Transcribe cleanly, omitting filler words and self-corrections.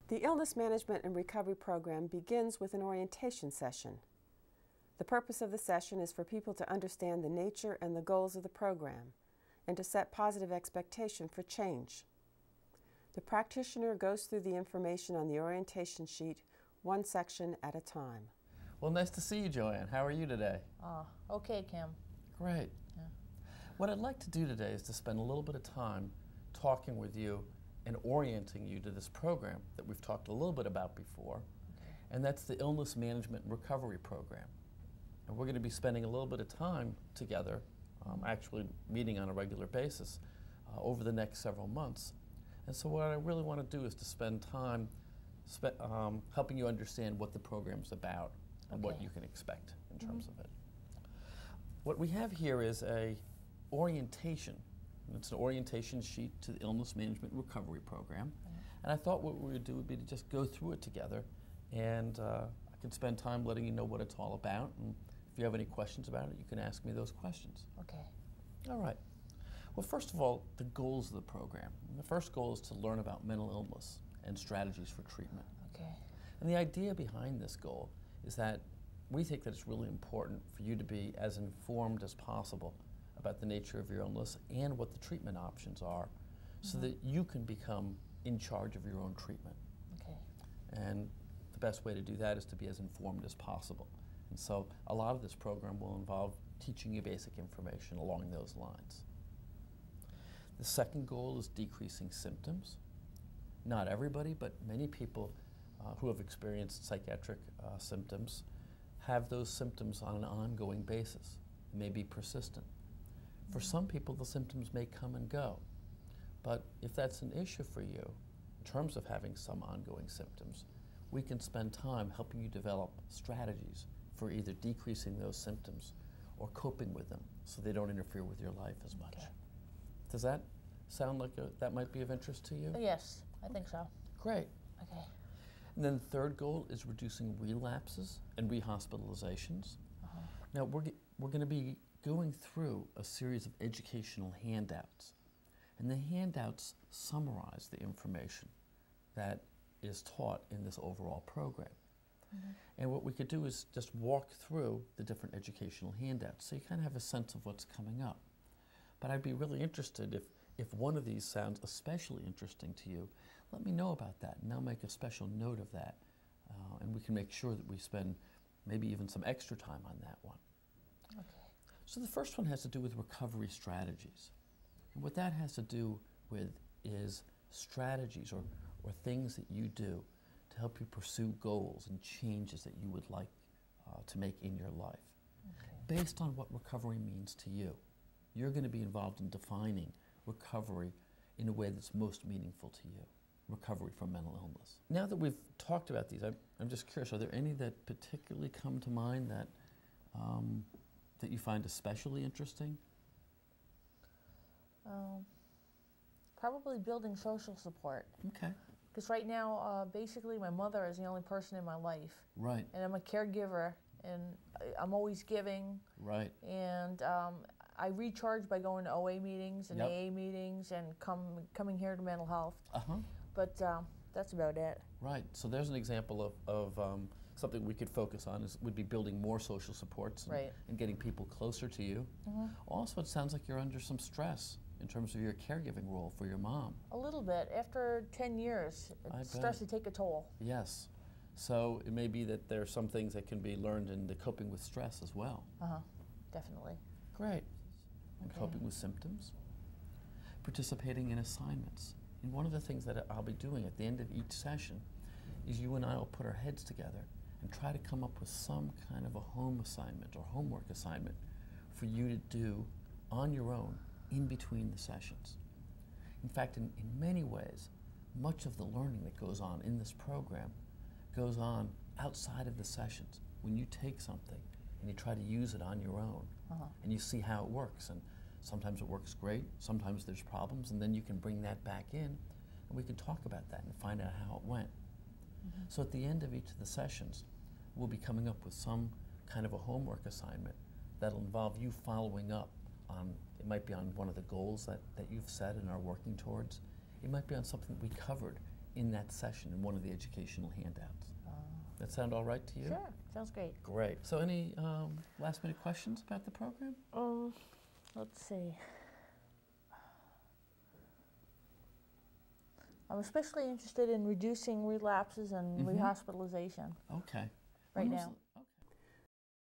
The Illness Management and Recovery Program begins with an orientation session. The purpose of the session is for people to understand the nature and the goals of the program and to set positive expectation for change. The practitioner goes through the information on the orientation sheet one section at a time. Well, nice to see you, Joanne. How are you today? Okay, Kim. Great. Yeah. What I'd like to do today is to spend a little bit of time talking with you and orienting you to this program that we've talked a little bit about before, and that's the Illness Management and Recovery Program. And we're going to be spending a little bit of time together, actually meeting on a regular basis over the next several months. And so what I really want to do is to spend time helping you understand what the program's about and what you can expect in terms of it. What we have here is a orientation. It's an orientation sheet to the Illness Management and Recovery Program. And I thought what we would do would be to just go through it together, and I can spend time letting you know what it's all about, and if you have any questions about it, you can ask me those questions. Okay. All right. Well, first of all, the goals of the program. And the first goal is to learn about mental illness and strategies for treatment. Okay. And the idea behind this goal is that we think that it's really important for you to be as informed as possible about the nature of your illness and what the treatment options are, so that you can become in charge of your own treatment. Okay. And the best way to do that is to be as informed as possible. And so a lot of this program will involve teaching you basic information along those lines. The second goal is decreasing symptoms. Not everybody, but many people who have experienced psychiatric symptoms have those symptoms on an ongoing basis. They may be persistent. For some people, the symptoms may come and go. But if that's an issue for you, in terms of having some ongoing symptoms, we can spend time helping you develop strategies for either decreasing those symptoms or coping with them so they don't interfere with your life as much. Okay. Does that sound like that might be of interest to you? Yes, I think so. Great. Okay. And then the third goal is reducing relapses and rehospitalizations. Now, we're going to be going through a series of educational handouts. And the handouts summarize the information that is taught in this overall program. And what we could do is just walk through the different educational handouts so you kind of have a sense of what's coming up. But I'd be really interested if one of these sounds especially interesting to you, let me know about that, and I'll make a special note of that. And we can make sure that we spend maybe even some extra time on that one. Okay. So the first one has to do with recovery strategies. And what that has to do with is strategies or things that you do to help you pursue goals and changes that you would like to make in your life. Based on what recovery means to you. You're going to be involved in defining recovery in a way that's most meaningful to you. Recovery from mental illness. Now that we've talked about these, I'm just curious, are there any that particularly come to mind that that you find especially interesting? Probably building social support. Okay. Because right now, basically, my mother is the only person in my life. Right. And I'm a caregiver, and I'm always giving. Right. And I recharge by going to OA meetings and AA meetings and coming here to mental health. But that's about it. Right. So there's an example of something we could focus on would be building more social supports and getting people closer to you. Also, it sounds like you're under some stress in terms of your caregiving role for your mom. A little bit. After 10 years, it starts to take a toll. Yes. So it may be that there are some things that can be learned in the coping with stress as well. Definitely. Great. And coping with symptoms. Participating in assignments. And one of the things that I'll be doing at the end of each session is you and I will put our heads together and try to come up with some kind of a home assignment or homework assignment for you to do on your own in between the sessions. In fact, in many ways, much of the learning that goes on in this program goes on outside of the sessions. When you take something and you try to use it on your own and you see how it works, and sometimes it works great, sometimes there's problems, and then you can bring that back in and we can talk about that and find out how it went. So at the end of each of the sessions, we'll be coming up with some kind of a homework assignment that'll involve you following up on, it might be on one of the goals that you've set and are working towards. It might be on something that we covered in that session in one of the educational handouts. That sound all right to you? Sure, sounds great. Great. So any last minute questions about the program? Let's see. I'm especially interested in reducing relapses and rehospitalization. Okay. Right now.